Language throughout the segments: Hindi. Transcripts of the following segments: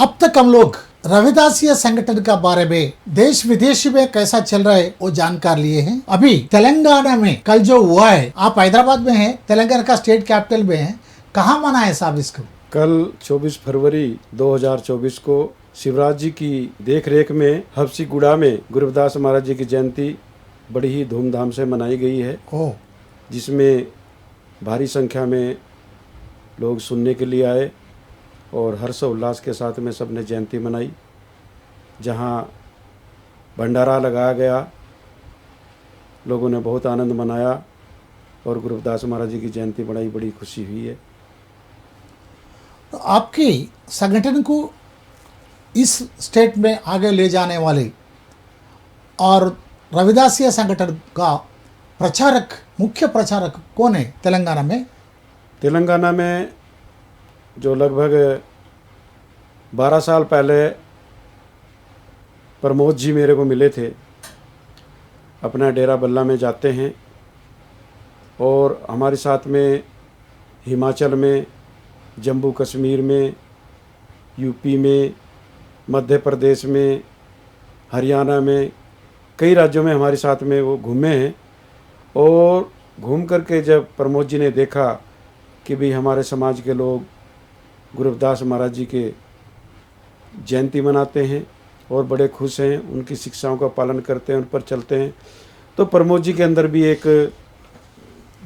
अब तक हम लोग रविदासिया संगठन का बारे में देश विदेश में कैसा चल रहा है वो जानकार लिए हैं। अभी तेलंगाना में कल जो हुआ है, आप हैदराबाद में हैं, तेलंगाना का स्टेट कैपिटल में हैं, कहाँ मना है साहब इसको? कल 24 फरवरी 2024 को शिवराज जी की देखरेख में हबसीगुड़ा में गुरु रविदास महाराज जी की जयंती बड़ी ही धूमधाम से मनाई गई है, जिसमें भारी संख्या में लोग सुनने के लिए आए और हर्ष उल्लास के साथ में सबने जयंती मनाई। जहां भंडारा लगाया गया, लोगों ने बहुत आनंद मनाया और गुरु रविदास महाराज जी की जयंती मनाई, बड़ी खुशी हुई है। तो आपकी संगठन को इस स्टेट में आगे ले जाने वाले और रविदासिया संगठन का प्रचारक, मुख्य प्रचारक कौन है तेलंगाना में? तेलंगाना में जो लगभग 12 साल पहले प्रमोद जी मेरे को मिले थे, अपना डेरा बल्ला में जाते हैं और हमारे साथ में हिमाचल में, जम्मू कश्मीर में, यूपी में, मध्य प्रदेश में, हरियाणा में, कई राज्यों में हमारे साथ में वो घूमे हैं। और घूम करके जब प्रमोद जी ने देखा कि भाई हमारे समाज के लोग गुरु रविदास महाराज जी के जयंती मनाते हैं और बड़े खुश हैं, उनकी शिक्षाओं का पालन करते हैं, उन पर चलते हैं, तो प्रमोद जी के अंदर भी एक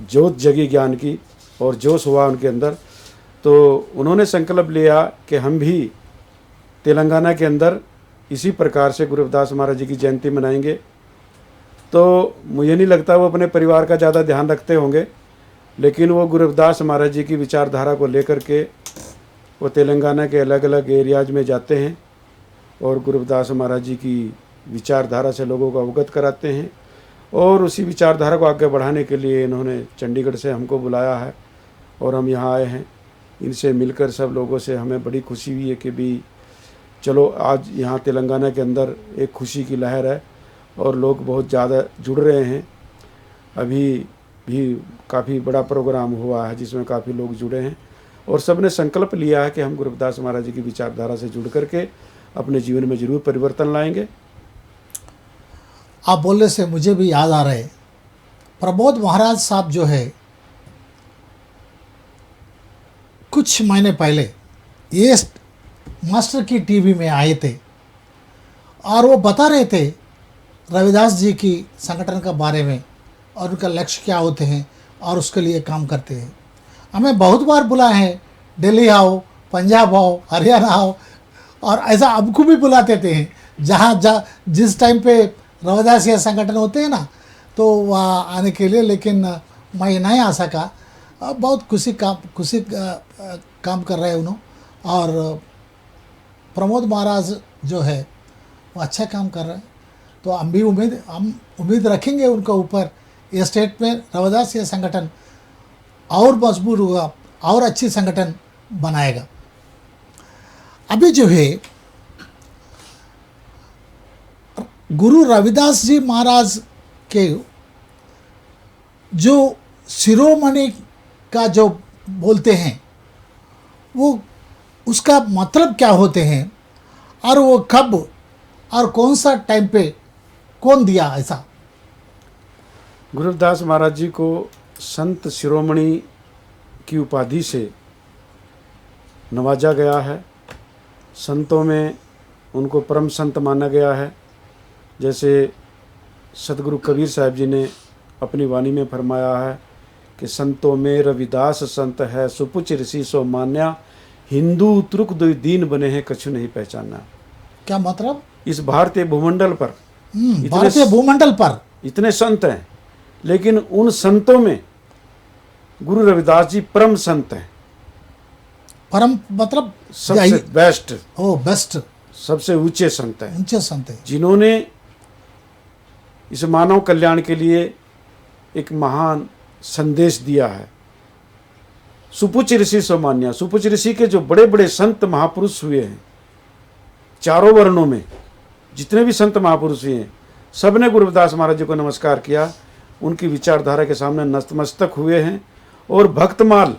जोत जगी ज्ञान की और जोश हुआ उनके अंदर। तो उन्होंने संकल्प लिया कि हम भी तेलंगाना के अंदर इसी प्रकार से गुरु रविदास महाराज जी की जयंती मनाएंगे। तो मुझे नहीं लगता वो अपने परिवार का ज़्यादा ध्यान रखते होंगे, लेकिन वो गुरु रविदास महाराज जी की विचारधारा को लेकर के वो तेलंगाना के अलग अलग एरियाज में जाते हैं और गुरु रविदास महाराज जी की विचारधारा से लोगों को अवगत कराते हैं। और उसी विचारधारा को आगे बढ़ाने के लिए इन्होंने चंडीगढ़ से हमको बुलाया है और हम यहाँ आए हैं। इनसे मिलकर सब लोगों से हमें बड़ी खुशी हुई है कि भी चलो आज यहाँ तेलंगाना के अंदर एक खुशी की लहर है और लोग बहुत ज़्यादा जुड़ रहे हैं। अभी भी काफ़ी बड़ा प्रोग्राम हुआ है जिसमें काफ़ी लोग जुड़े हैं और सब ने संकल्प लिया है कि हम गुरु रविदास महाराज जी की विचारधारा से जुड़ करके अपने जीवन में जरूर परिवर्तन लाएंगे। आप बोलने से मुझे भी याद आ रहे, प्रमोद महाराज साहब जो है कुछ महीने पहले ये मास्टर की टीवी में आए थे और वो बता रहे थे रविदास जी की संगठन के बारे में और उनका लक्ष्य क्या होते हैं और उसके लिए काम करते हैं। हमें बहुत बार बुलाए हैं, दिल्ली आओ, पंजाब आओ, हरियाणा आओ, और ऐसा हमको भी बुलाते थे जहाँ जिस टाइम पे रविदासिया संगठन होते हैं ना, तो वहाँ आने के लिए, लेकिन मैं नहीं आ सका। बहुत खुशी काम कर रहे हैं उन्होंने और प्रमोद महाराज जो है वो अच्छा काम कर रहे हैं। तो हम भी उम्मीद रखेंगे उनके ऊपर, ये स्टेट में रविदासिया संगठन और मजबूत होगा और अच्छी संगठन बनाएगा। अभी जो है गुरु रविदास जी महाराज के जो शिरोमणि का जो बोलते हैं वो उसका मतलब क्या होते हैं और वो कब और कौन सा टाइम पे कौन दिया? ऐसा गुरु रविदास महाराज जी को संत शिरोमणि की उपाधि से नवाजा गया है। संतों में उनको परम संत माना गया है। जैसे सतगुरु कबीर साहब जी ने अपनी वाणी में फरमाया है कि संतों में रविदास संत है, सुपुच ऋषि सो मान्या, हिंदू तुर्क दो दीन बने हैं कछु नहीं पहचाना। क्या मतलब? इस भारतीय भूमंडल पर इतने संत हैं, लेकिन उन संतों में गुरु रविदास जी परम संत हैं। परम मतलब सबसे बेस्ट, बेस्ट, सबसे ऊंचे संत हैं, ऊंचे संत हैं, जिन्होंने इस मानव कल्याण के लिए एक महान संदेश दिया है। सुपुच ऋषि सोमान्या, सुपुच ऋषि के जो बड़े बड़े संत महापुरुष हुए हैं, चारों वर्णों में जितने भी संत महापुरुष हुए हैं, सबने गुरु रविदास महाराज जी को नमस्कार किया, उनकी विचारधारा के सामने नतमस्तक हुए हैं। और भक्तमाल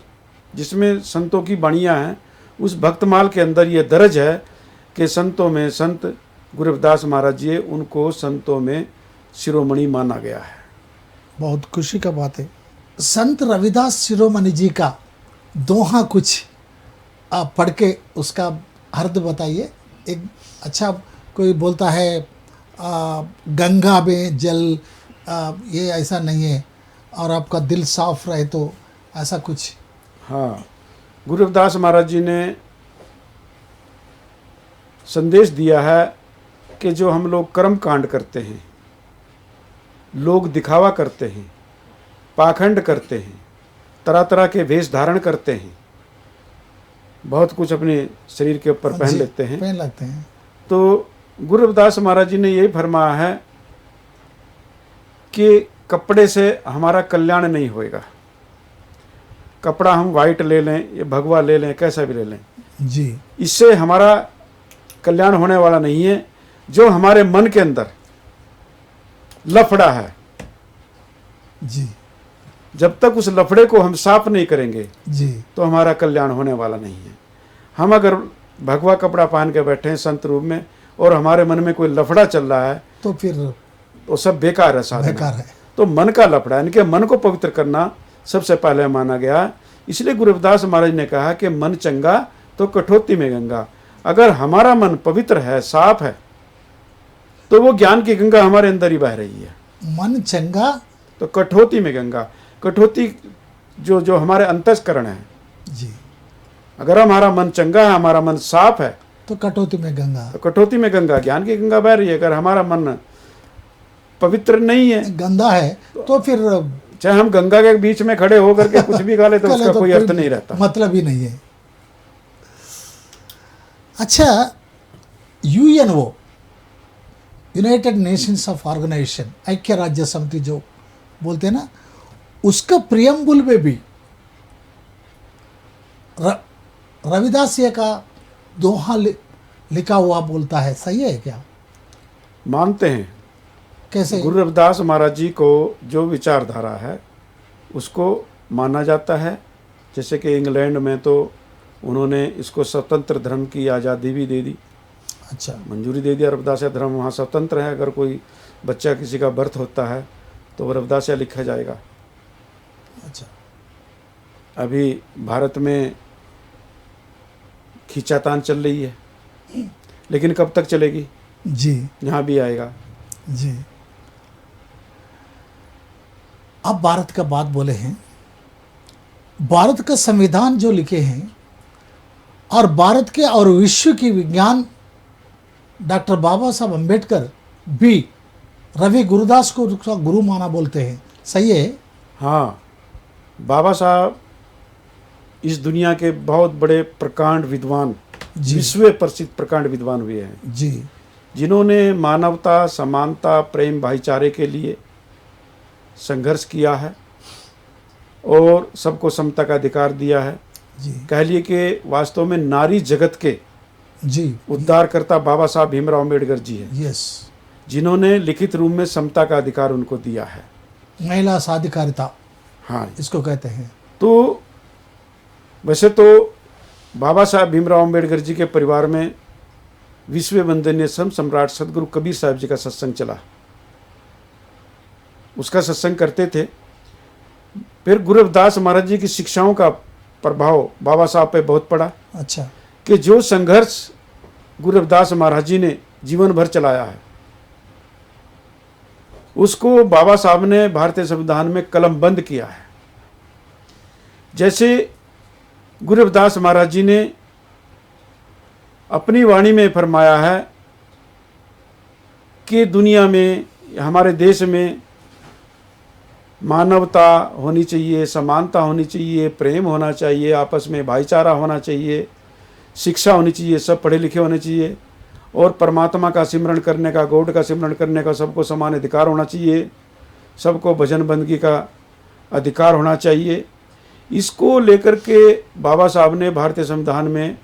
जिसमें संतों की बाणियाँ हैं, उस भक्तमाल के अंदर ये दर्ज है कि संतों में संत गुरु रविदास महाराज जी है, उनको संतों में शिरोमणि माना गया है। बहुत खुशी का बात है। संत रविदास शिरोमणि जी का दोहा कुछ आप पढ़ के उसका अर्थ बताइए। एक अच्छा कोई बोलता है गंगा में जल ये ऐसा नहीं है, और आपका दिल साफ रहे तो ऐसा कुछ। हाँ, गुरु रविदास महाराज जी ने संदेश दिया है कि जो हम लोग कर्म कांड करते हैं, लोग दिखावा करते हैं, पाखंड करते हैं, तरह तरह के वेश धारण करते हैं, बहुत कुछ अपने शरीर के ऊपर पहन लेते हैं, तो गुरु रविदास महाराज जी ने यही फरमाया है कि कपड़े से हमारा कल्याण नहीं होएगा। कपड़ा हम वाइट ले लें, ये भगवा ले लें, कैसा भी ले लें जी, इससे हमारा कल्याण होने वाला नहीं है। जो हमारे मन के अंदर लफड़ा है जी, जब तक उस लफड़े को हम साफ नहीं करेंगे जी, तो हमारा कल्याण होने वाला नहीं है। हम अगर भगवा कपड़ा पहन के बैठे हैं संत रूप में और हमारे मन में कोई लफड़ा चल रहा है तो फिर वो सब बेकार है, साधन बेकार है। तो मन का लफड़ा, इनके मन को पवित्र करना सबसे पहले माना गया। इसलिए गुरु रविदास महाराज ने कहा कि मन चंगा तो कठौती में गंगा। अगर हमारा मन पवित्र है, साफ है, तो वो ज्ञान की गंगा हमारे अंदर ही बह रही है। मन चंगा तो कठौती में गंगा, कठौती जो जो हमारे अंतस्करण है जी, अगर हमारा मन चंगा है, हमारा मन साफ है, तो कटौती में गंगा, तो कठौती में गंगा, ज्ञान की गंगा बह रही है। अगर हमारा मन पवित्र नहीं है, गंदा है, तो फिर चाहे हम गंगा के बीच में खड़े होकर के कुछ भी गा ले तो उसका कोई अर्थ नहीं रहता, मतलब ही नहीं है। अच्छा, UNO, United Nations of Organisation, ऐक्य राज्य समिति जो बोलते हैं ना, उसका प्रियम्बुल में भी रविदास जी का दोहा लिखा हुआ बोलता है, सही है क्या? मानते हैं। कैसे? गुरु रविदास महाराज जी को जो विचारधारा है उसको माना जाता है। जैसे कि इंग्लैंड में तो उन्होंने इसको स्वतंत्र धर्म की आज़ादी भी दे दी, अच्छा, मंजूरी दे दिया। रविदासिया धर्म वहाँ स्वतंत्र है। अगर कोई बच्चा किसी का बर्थ होता है तो वो रविदासिया लिखा जाएगा। अच्छा, अभी भारत में खींचातान चल रही है, लेकिन कब तक चलेगी? जी, यहाँ भी आएगा जी। आप भारत का बात बोले हैं, भारत का संविधान जो लिखे हैं और भारत के और विश्व की विज्ञान डॉक्टर बाबा साहब अम्बेडकर भी रवि गुरुदास को गुरु माना बोलते हैं, सही है? हाँ, बाबा साहब इस दुनिया के बहुत बड़े प्रकांड विद्वान, विश्व प्रसिद्ध प्रकांड विद्वान हुए हैं जी, जिन्होंने मानवता, समानता, प्रेम, भाईचारे के लिए संघर्ष किया है और सबको समता का अधिकार दिया है जी। कह लिए कि वास्तव में नारी जगत के जी, उद्धारकर्ता बाबा साहब भीमराव अम्बेडकर जी हैं, यस, जिन्होंने लिखित रूप में समता का अधिकार उनको दिया है। महिला साधिकारिता, हाँ, इसको कहते हैं। तो वैसे तो बाबा साहब भीमराव अम्बेडकर जी के परिवार में विश्व वंदनीय संत सम्राट सदगुरु कबीर साहब जी का सत्संग चला, उसका सत्संग करते थे। फिर गुरु रविदास महाराज जी की शिक्षाओं का प्रभाव बाबा साहब पे बहुत पड़ा। अच्छा, कि जो संघर्ष गुरु रविदास महाराज जी ने जीवन भर चलाया है उसको बाबा साहब ने भारतीय संविधान में कलमबंद किया है। जैसे गुरु रविदास महाराज जी ने अपनी वाणी में फरमाया है कि दुनिया में, हमारे देश में मानवता होनी चाहिए, समानता होनी चाहिए, प्रेम होना चाहिए, आपस में भाईचारा होना चाहिए, शिक्षा होनी चाहिए, सब पढ़े लिखे होने चाहिए और परमात्मा का सिमरण करने का, गॉड का सिमरण करने का सबको समान अधिकार होना चाहिए, सबको भजन बंदगी का अधिकार होना चाहिए। इसको लेकर के बाबा साहब ने भारतीय संविधान में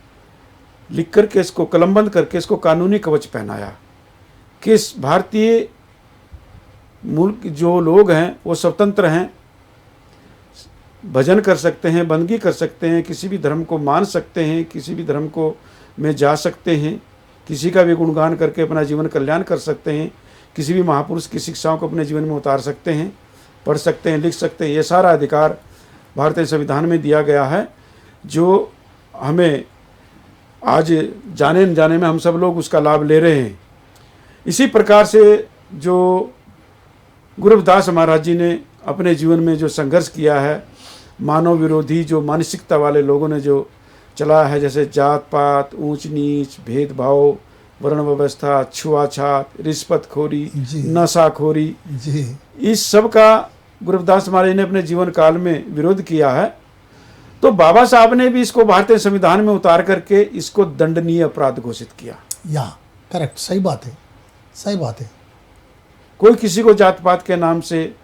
लिख करके इसको कलमबंद करके इसको कानूनी कवच पहनाया कि भारतीय मुल्क जो लोग हैं वो स्वतंत्र हैं, भजन कर सकते हैं, बंदगी कर सकते हैं, किसी भी धर्म को मान सकते हैं, किसी भी धर्म को में जा सकते हैं। किसी का भी गुणगान करके अपना जीवन कल्याण कर सकते हैं, किसी भी महापुरुष की शिक्षाओं को अपने जीवन में उतार सकते हैं, पढ़ सकते हैं, लिख सकते हैं। ये सारा अधिकार भारतीय संविधान में दिया गया है, जो हमें आज जाने न जाने में हम सब लोग उसका लाभ ले रहे हैं। इसी प्रकार से जो गुरु रविदास महाराज जी ने अपने जीवन में जो संघर्ष किया है, मानव विरोधी जो मानसिकता वाले लोगों ने जो चलाया है, जैसे जात पात, ऊंच नीच, भेदभाव, वर्ण व्यवस्था, छुआछात, रिश्वतखोरी, जी। नशाखोरी, जी इस सब का गुरु रविदास महाराज जी ने अपने जीवन काल में विरोध किया है। तो बाबा साहब ने भी इसको भारतीय संविधान में उतार करके इसको दंडनीय अपराध घोषित किया। या करेक्ट, सही बात है, सही बात है। कोई किसी को जात पात के नाम से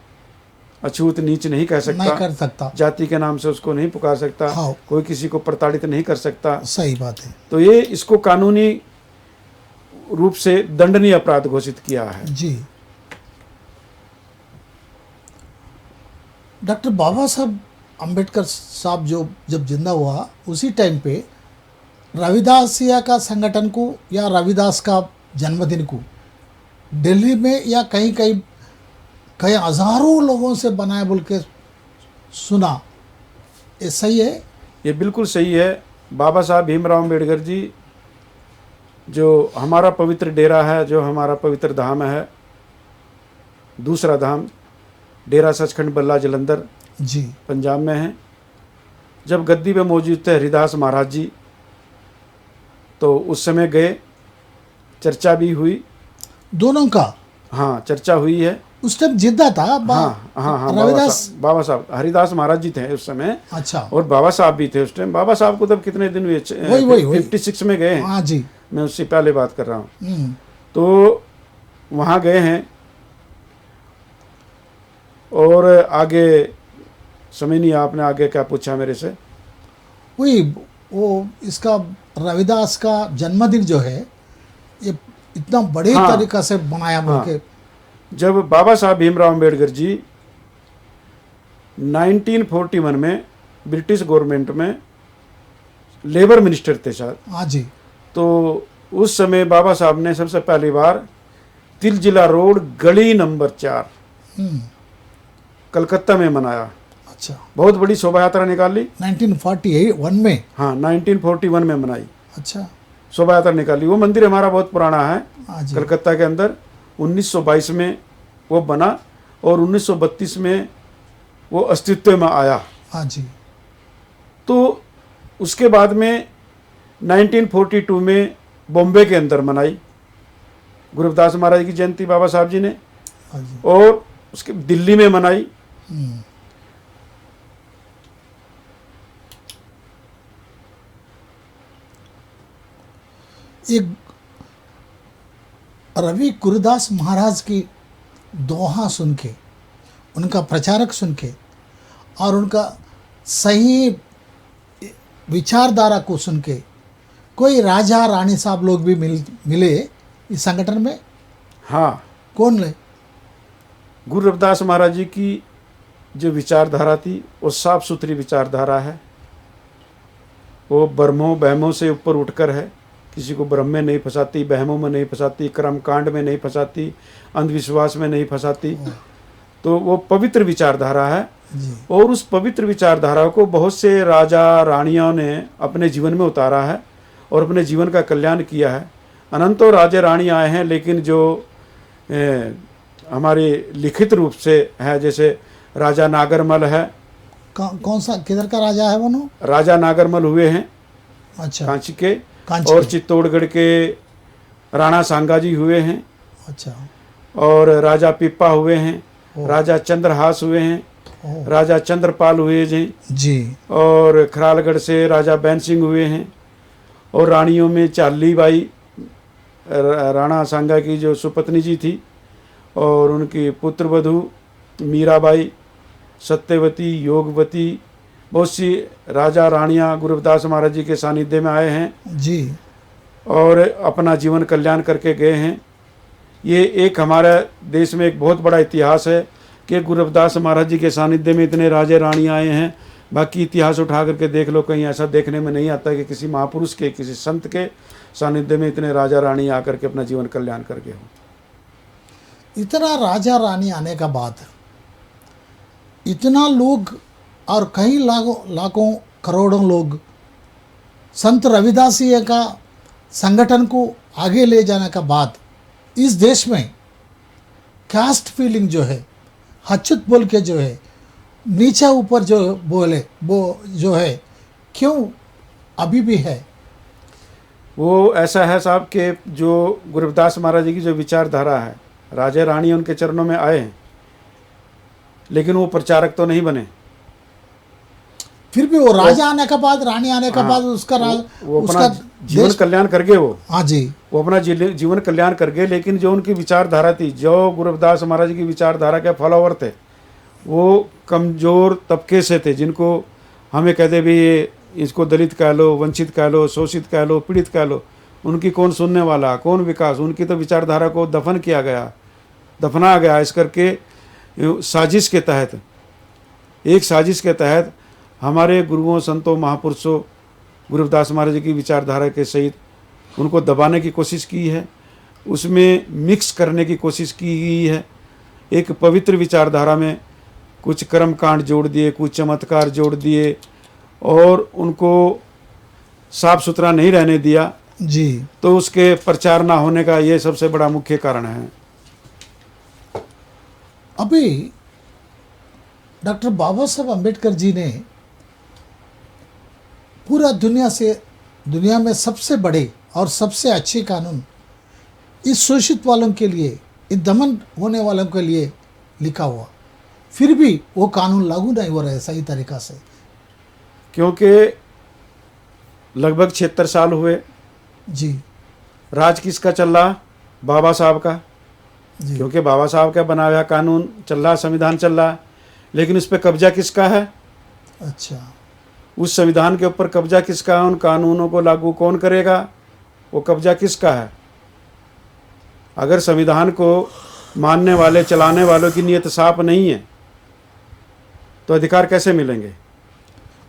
अछूत नीच नहीं कह सकता, नहीं कर सकता, जाति के नाम से उसको नहीं पुकार सकता, हाँ। कोई किसी को प्रताड़ित नहीं कर सकता। सही बात है। तो ये इसको कानूनी रूप से दंडनीय अपराध घोषित किया है। जी। डॉक्टर बाबा साहब अम्बेडकर साहब जो जब जिंदा हुआ उसी टाइम पे रविदासिया का संगठन को या रविदास का जन्मदिन को दिल्ली में या कहीं कहीं कई हजारों लोगों से बनाए बोल के सुना, ये सही है? ये बिल्कुल सही है। बाबा साहब भीमराव अम्बेडकर जी जो हमारा पवित्र डेरा है, जो हमारा पवित्र धाम है, दूसरा धाम डेरा सचखंड बल्ला जलंधर जी पंजाब में है। जब गद्दी पे मौजूद थे हरिदास महाराज जी, तो उस समय गए, चर्चा भी हुई। दोनों का? हाँ, चर्चा हुई है। उस टाइम जिद्दा था हाँ, रविदास? बाबा साहब हरिदास महाराज जी थे उस समय। अच्छा। और बाबा साहब भी थे उस टाइम। बाबा साहब को तब कितने दिन हुए? वही 56 में गए हैं। हाँ जी, मैं उससे पहले बात कर रहा हूँ। तो वहाँ गए हैं और आगे समझ नहीं, आपने आगे क्या पूछा मेरे से? वही वो इसका रविदास का जन्मदिन जो है ये इतना बड़े हाँ। तरीका से बनाया बोल के। जब बाबा साहब भीमराव अम्बेडकर जी 1941 में ब्रिटिश गवर्नमेंट में लेबर मिनिस्टर थे शायद। हाँ जी। तो उस समय बाबा साहब ने सबसे पहली बार तिल जिला रोड गली नंबर 4 कलकत्ता में मनाया। अच्छा। बहुत बड़ी शोभा यात्रा निकाली 1941 में? हाँ, 1941 में मनाई। अच्छा। शोभा यात्रा निकाली। वो मंदिर हमारा बहुत पुराना है, हाँ जी। कलकत्ता के अंदर। 1922 में वो बना और 1932 में वो अस्तित्व में आया। हाँ जी। तो उसके बाद में 1942 में बॉम्बे के अंदर मनाई गुरु रविदास महाराज की जयंती बाबा साहब जी ने। हाँ जी। और उसके दिल्ली में मनाई। एक रवि गुरुदास महाराज की दोहा सुन के, उनका प्रचारक सुन के और उनका सही विचारधारा को सुन के कोई राजा रानी साहब लोग भी मिले इस संगठन में? हाँ। कौन ले? गुरु रविदास महाराज जी की जो विचारधारा थी वो साफ सुथरी विचारधारा है। वो भ्रमों बहमों से ऊपर उठकर है। किसी को भ्रम में नहीं फंसाती, बहमों में नहीं फंसाती, कर्मकांड में नहीं फंसाती, अंधविश्वास में नहीं फंसाती। तो वो पवित्र विचारधारा है। और उस पवित्र विचारधारा को बहुत से राजा रानियों ने अपने जीवन में उतारा है और अपने जीवन का कल्याण किया है। अनंतों राजे रानी आए हैं, लेकिन जो हमारे लिखित रूप से है, जैसे राजा नागरमल है। कौन सा, किधर का राजा है वो? राजा नागरमल हुए हैं। अच्छा। कांची के। और चित्तौड़गढ़ के राणा सांगा जी हुए हैं। अच्छा। और राजा पिप्पा हुए हैं, राजा चंद्रहास हुए हैं, राजा चंद्रपाल हुए जी। और खरालगढ़ से राजा बैन सिंह हुए हैं। और रानियों में चाली बाई राणा सांगा की जो सुपत्नी जी थी, और उनकी पुत्र वधू मीराबाई, सत्यवती, योगवती, बहुत सी राजा रानियाँ गुरु रविदास महाराज जी के सानिध्य में आए हैं जी और अपना जीवन कल्याण करके गए हैं। ये एक हमारे देश में एक बहुत बड़ा इतिहास है कि गुरु रविदास महाराज जी के सानिध्य में इतने राजे रानियाँ आए हैं, बाकी इतिहास उठा करके देख लो, कहीं ऐसा देखने में नहीं आता कि किसी महापुरुष के, किसी संत के सानिध्य में इतने राजा रानी आकर के अपना जीवन कल्याण कर गए हों। इतना राजा रानी आने का बाद इतना लोग और कई लाखों करोड़ों लोग संत रविदास जी का संगठन को आगे ले जाने का बाद इस देश में कास्ट फीलिंग जो है, हचुत बोल के जो है, नीचे ऊपर जो बोले वो जो है, क्यों अभी भी है? वो ऐसा है साहब कि जो गुरु रविदास महाराज जी की जो विचारधारा है, राजा रानी उनके चरणों में आए हैं, लेकिन वो प्रचारक तो नहीं बने। फिर भी वो राजा आने के बाद, रानी आने के बाद उसका वो अपना जीवन कल्याण कर गए। वो हाँ जी, वो अपना जीवन कल्याण कर गए, लेकिन जो उनकी विचारधारा थी, जो गुरु रविदास महाराज जी की विचारधारा के फॉलोवर थे, वो कमज़ोर तबके से थे, जिनको हमें कहते भी ये इसको दलित कह लो, वंचित कह लो, शोषित कह लो, पीड़ित कह लो, उनकी कौन सुनने वाला, कौन विकास। उनकी तो विचारधारा को दफन किया गया, दफना गया। इस करके साजिश के तहत, एक साजिश के तहत हमारे गुरुओं, संतों, महापुरुषों गुरु रविदास महाराज जी की विचारधारा के सहित उनको दबाने की कोशिश की है, उसमें मिक्स करने की कोशिश की गई है। एक पवित्र विचारधारा में कुछ कर्मकांड जोड़ दिए, कुछ चमत्कार जोड़ दिए और उनको साफ सुथरा नहीं रहने दिया जी। तो उसके प्रचार ना होने का ये सबसे बड़ा मुख्य कारण है। अभी डॉक्टर बाबा साहब अम्बेडकर जी ने पूरा दुनिया में सबसे बड़े और सबसे अच्छे कानून इस शोषित वालों के लिए, इस दमन होने वालों के लिए लिखा हुआ, फिर भी वो कानून लागू नहीं हो रहे सही तरीका से। क्योंकि लगभग 76 साल हुए, जी राज किसका चल रहा? बाबा साहब का। जी, क्योंकि बाबा साहब का बनाया हुआ कानून चल रहा, संविधान चल रहा है, लेकिन उस पर कब्जा किसका है? अच्छा, उस संविधान के ऊपर कब्जा किसका है? उन कानूनों को लागू कौन करेगा? वो कब्जा किसका है? अगर संविधान को मानने वाले, चलाने वालों की नीयत साफ नहीं है तो अधिकार कैसे मिलेंगे?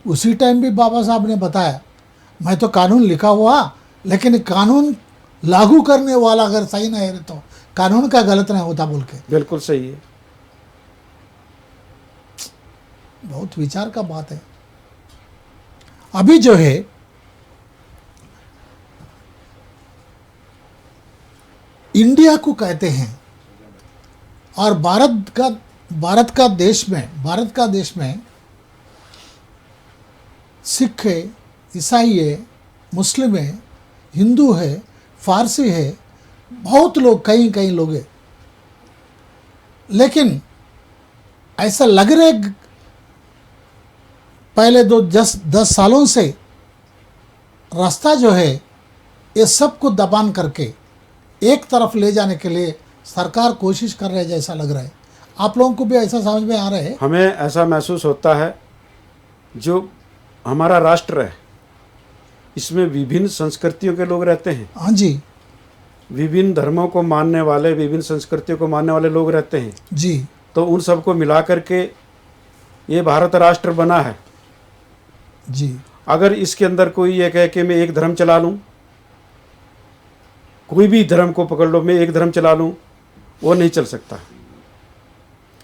उसी टाइम भी बाबा साहब ने बताया, मैं तो कानून लिखा हुआ, लेकिन कानून लागू करने वाला अगर सही नहीं है तो कानून का गलत नहीं होता बोल के। बिल्कुल सही है। बहुत विचार का बात है। अभी जो है इंडिया को कहते हैं और भारत का देश में सिख है, ईसाई है, मुस्लिम है, हिंदू है, फारसी है, बहुत लोग, कई लोग हैं। लेकिन ऐसा लग रहा है पहले 10 सालों से रास्ता जो है ये सबको दबान करके एक तरफ ले जाने के लिए सरकार कोशिश कर रही है जैसा लग रहा है। आप लोगों को भी ऐसा समझ में आ रहा है? हमें ऐसा महसूस होता है, जो हमारा राष्ट्र है इसमें विभिन्न संस्कृतियों के लोग रहते हैं। हाँ जी, विभिन्न धर्मों को मानने वाले, विभिन्न संस्कृतियों को मानने वाले लोग रहते हैं जी तो उन सबको मिला करके ये भारत राष्ट्र बना है। जी, अगर इसके अंदर कोई ये कहे कि मैं एक धर्म चला लूँ, कोई भी धर्म को पकड़ लो, मैं एक धर्म चला लूँ, वो नहीं चल सकता।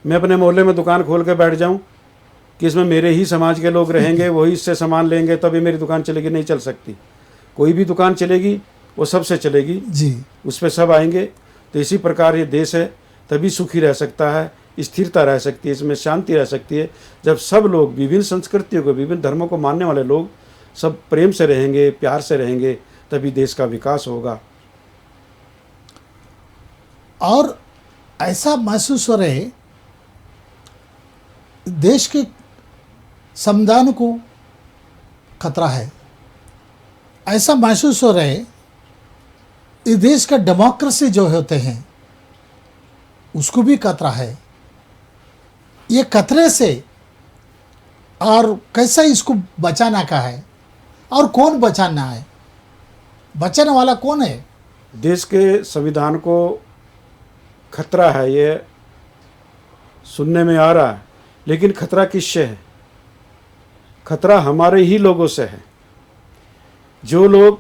मैं अपने मोहल्ले में दुकान खोल के बैठ जाऊँ कि इसमें मेरे ही समाज के लोग रहेंगे, वही इससे सामान लेंगे तभी मेरी दुकान चलेगी, नहीं चल सकती। कोई भी दुकान चलेगी वो सबसे चलेगी जी, उस पर सब आएंगे। तो इसी प्रकार ये देश है, तभी सुखी रह सकता है, स्थिरता रह सकती है, इसमें शांति रह सकती है, जब सब लोग, विभिन्न संस्कृतियों को, विभिन्न धर्मों को मानने वाले लोग सब प्रेम से रहेंगे, प्यार से रहेंगे, तभी देश का विकास होगा। और ऐसा महसूस हो रहे देश के संविधान को खतरा है, ऐसा महसूस हो रहे इस देश का डेमोक्रेसी जो होते हैं उसको भी खतरा है। ये खतरे से और कैसा इसको बचाना का है और कौन बचाना है? बचाने वाला कौन है? देश के संविधान को खतरा है, ये सुनने में आ रहा है, लेकिन खतरा किससे है? खतरा हमारे ही लोगों से है। जो लोग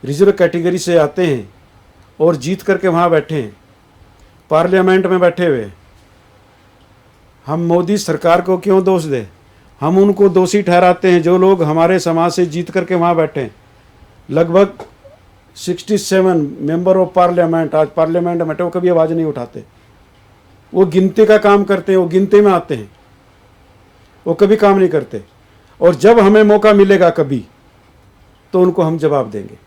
रिजर्व कैटेगरी से आते हैं और जीत करके वहाँ बैठे हैं, पार्लियामेंट में बैठे हुए, हम मोदी सरकार को क्यों दोष दें? हम उनको दोषी ठहराते हैं जो लोग हमारे समाज से जीत करके वहाँ बैठे हैं। लगभग 67 मेंबर ऑफ पार्लियामेंट आज पार्लियामेंट में बैठे, वो कभी आवाज़ नहीं उठाते। वो गिनती का काम करते हैं, वो गिनती में आते हैं, वो कभी काम नहीं करते। और जब हमें मौका मिलेगा कभी, तो उनको हम जवाब देंगे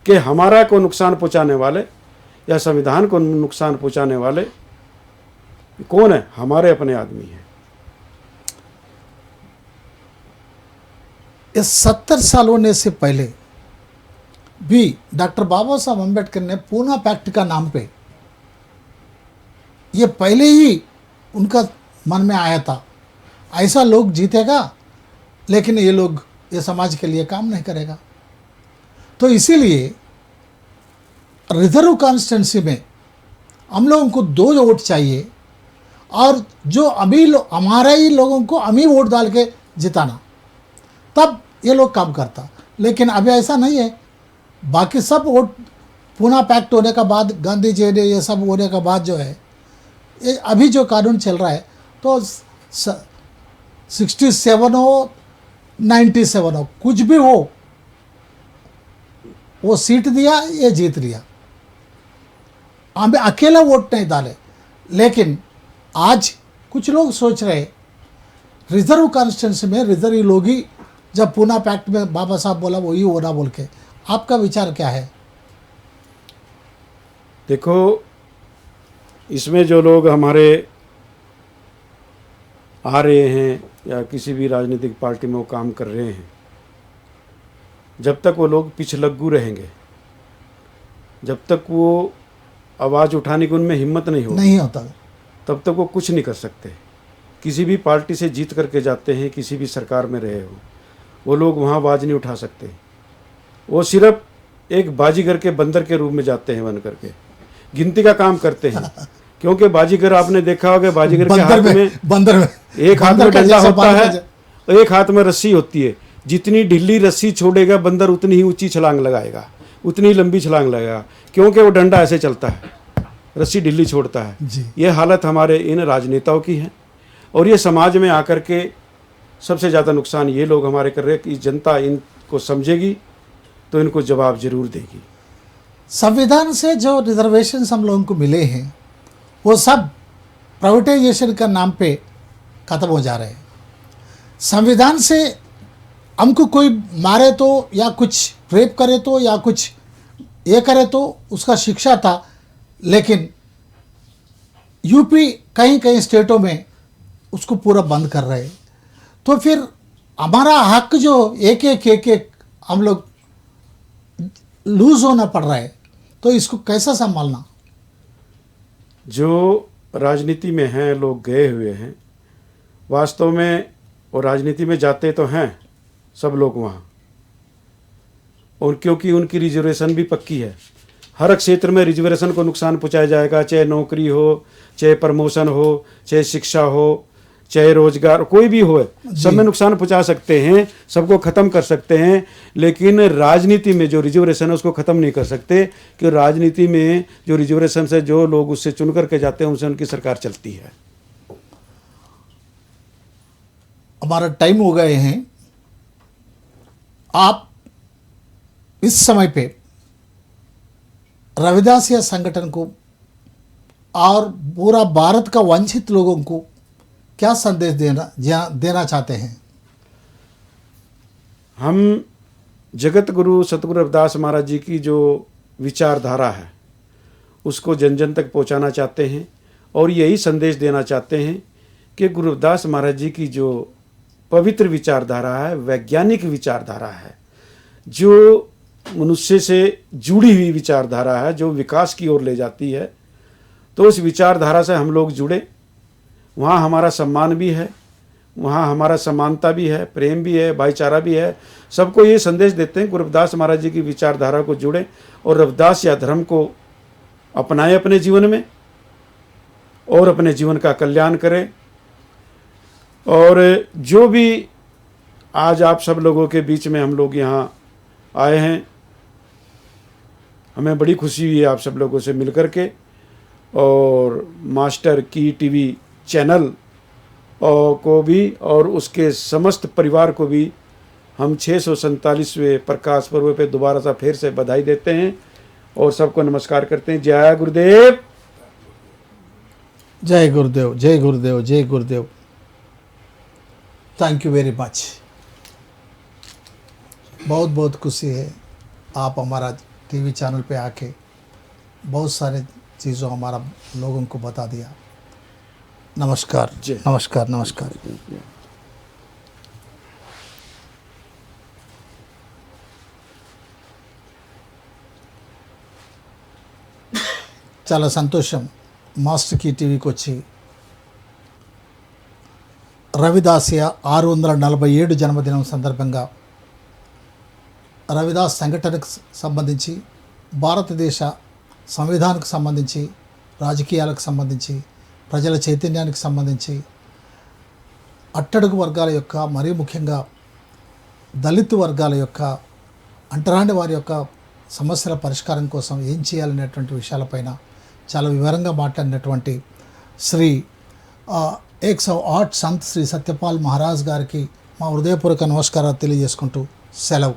कि हमारा को नुकसान पहुंचाने वाले या संविधान को नुकसान पहुंचाने वाले कौन है? हमारे अपने आदमी हैं। इस 70 साल होने से पहले भी डॉक्टर बाबा साहब अम्बेडकर ने पूना पैक्ट का नाम पे, ये पहले ही उनका मन में आया था, ऐसा लोग जीतेगा लेकिन ये समाज के लिए काम नहीं करेगा। तो इसीलिए रिजर्व कॉन्स्टिट्यूंसी में हम लोगों को 2 वोट चाहिए और जो हमारे ही लोगों को अमी वोट डाल के जिताना, तब ये लोग काम करता। लेकिन अभी ऐसा नहीं है। बाकी सब वोट पूना पैक्ट होने का बाद, गांधी जी ने ये सब होने का बाद जो है, ये अभी जो कानून चल रहा है, तो 67 हो 97 हो, कुछ भी हो, वो सीट दिया, ये जीत लिया। हमें अकेला वोट नहीं डाले। लेकिन आज कुछ लोग सोच रहे रिजर्व कॉन्स्टिट्यूंसी में रिजर्व लोग ही, जब पूना पैक्ट में बाबा साहब बोला वही होना बोल के, आपका विचार क्या है? देखो, इसमें जो लोग हमारे आ रहे हैं या किसी भी राजनीतिक पार्टी में वो काम कर रहे हैं, जब तक वो लोग पिछलग्गू रहेंगे, जब तक वो आवाज़ उठाने की उनमें हिम्मत नहीं होता, तब तक वो कुछ नहीं कर सकते। किसी भी पार्टी से जीत करके जाते हैं, किसी भी सरकार में रहे हो, वो लोग वहाँ आवाज़ नहीं उठा सकते। वो सिर्फ एक बाजीगर के बंदर के रूप में जाते हैं, बन करके गिनती का काम करते हैं। क्योंकि बाजीगर, आपने देखा होगा, बाजीगर के हाथ में बंदर में एक हाथ में डंडा होता है, एक हाथ में रस्सी होती है। जितनी ढीली रस्सी छोड़ेगा बंदर, उतनी ही ऊंची छलांग लगाएगा, उतनी ही लंबी छलांग लगाएगा, क्योंकि वो डंडा ऐसे चलता है, रस्सी ढीली छोड़ता है। ये हालत हमारे इन राजनेताओं की है। और ये समाज में आकर के सबसे ज़्यादा नुकसान ये लोग हमारे कर रहे हैं कि जनता इनको समझेगी तो इनको जवाब जरूर देगी। संविधान से जो रिजर्वेशन हम लोगों को मिले हैं, वो सब प्राइवेटाइजेशन का नाम पे ख़त्म हो जा रहे हैं। संविधान से हमको कोई मारे तो, या कुछ रेप करे तो, या कुछ ये करे तो उसका शिक्षा था। लेकिन यूपी कहीं कहीं स्टेटों में उसको पूरा बंद कर रहे हैं। तो फिर हमारा हक जो एक हम लोग लूज होना पड़ रहा है, तो इसको कैसा संभालना? जो राजनीति में हैं लोग गए हुए हैं, वास्तव में वो राजनीति में जाते तो हैं सब लोग वहाँ, और क्योंकि उनकी रिजर्वेशन भी पक्की है। हर क्षेत्र में रिजर्वेशन को नुकसान पहुँचाया जाएगा, चाहे नौकरी हो, चाहे प्रमोशन हो, चाहे शिक्षा हो, चाहे रोजगार, कोई भी हो, सब में नुकसान पहुंचा सकते हैं, सबको ख़त्म कर सकते हैं। लेकिन राजनीति में जो रिजर्वेशन है उसको ख़त्म नहीं कर सकते, कि राजनीति में जो रिजर्वेशन से जो लोग उससे चुन करके जाते हैं, उनसे उनकी सरकार चलती है। हमारा टाइम हो गए हैं। आप इस समय पे रविदासिया संगठन को और पूरा भारत का वंचित लोगों को क्या संदेश देना चाहते हैं? हम जगत गुरु सतगुरु रविदास महाराज जी की जो विचारधारा है उसको जन जन तक पहुंचाना चाहते हैं, और यही संदेश देना चाहते हैं कि गुरु रविदास महाराज जी की जो पवित्र विचारधारा है, वैज्ञानिक विचारधारा है, जो मनुष्य से जुड़ी हुई विचारधारा है, जो विकास की ओर ले जाती है, तो उस विचारधारा से हम लोग जुड़े। वहाँ हमारा सम्मान भी है, वहाँ हमारा समानता भी है, प्रेम भी है, भाईचारा भी है। सबको ये संदेश देते हैं गुरु रविदास महाराज जी की विचारधारा को जुड़े और रविदास या धर्म को अपनाएं अपने जीवन में और अपने जीवन का कल्याण करें। और जो भी आज आप सब लोगों के बीच में हम लोग यहाँ आए हैं, हमें बड़ी खुशी हुई है आप सब लोगों से मिल कर के। और मास्टर की टीवी चैनल को भी और उसके समस्त परिवार को भी हम 647वें प्रकाश पर्व पे दोबारा सा फिर से बधाई देते हैं और सबको नमस्कार करते हैं। जय गुरुदेव, जय गुरुदेव, जय गुरुदेव, जय गुरुदेव। Thank you very much. बहुत बहुत खुशी है आप हमारा टीवी चैनल पे आके बहुत सारे चीज़ों हमारा लोगों को बता दिया। नमस्कार, नमस्कार, नमस्कार। చాలా సంతోషం మాస్టర్ కీ టీవీకి వచ్చి రవిదాస్య 647 జన్మదినం సందర్భంగా రవిదాస్ సంఘటనకు సంబంధించి, భారతదేశ సంవిధానానికి సంబంధించి, రాజకీయాలకు సంబంధించి, ప్రజల చైతన్యానికి సంబంధించి, అట్టడుగు వర్గాల యొక్క, మరీ ముఖ్యంగా దళిత వర్గాల యొక్క, అంటరాని వారి యొక్క సమస్యల పరిష్కారం కోసం ఏం చేయాలనేటువంటి విషయాలపైన చాలా వివరంగా మాట్లాడినటువంటి శ్రీ 108 సంత్ శ్రీ సత్యపాల్ మహారాజ్ గారికి మా హృదయపూర్వక నమస్కారాలు తెలియజేసుకుంటూ సెలవు.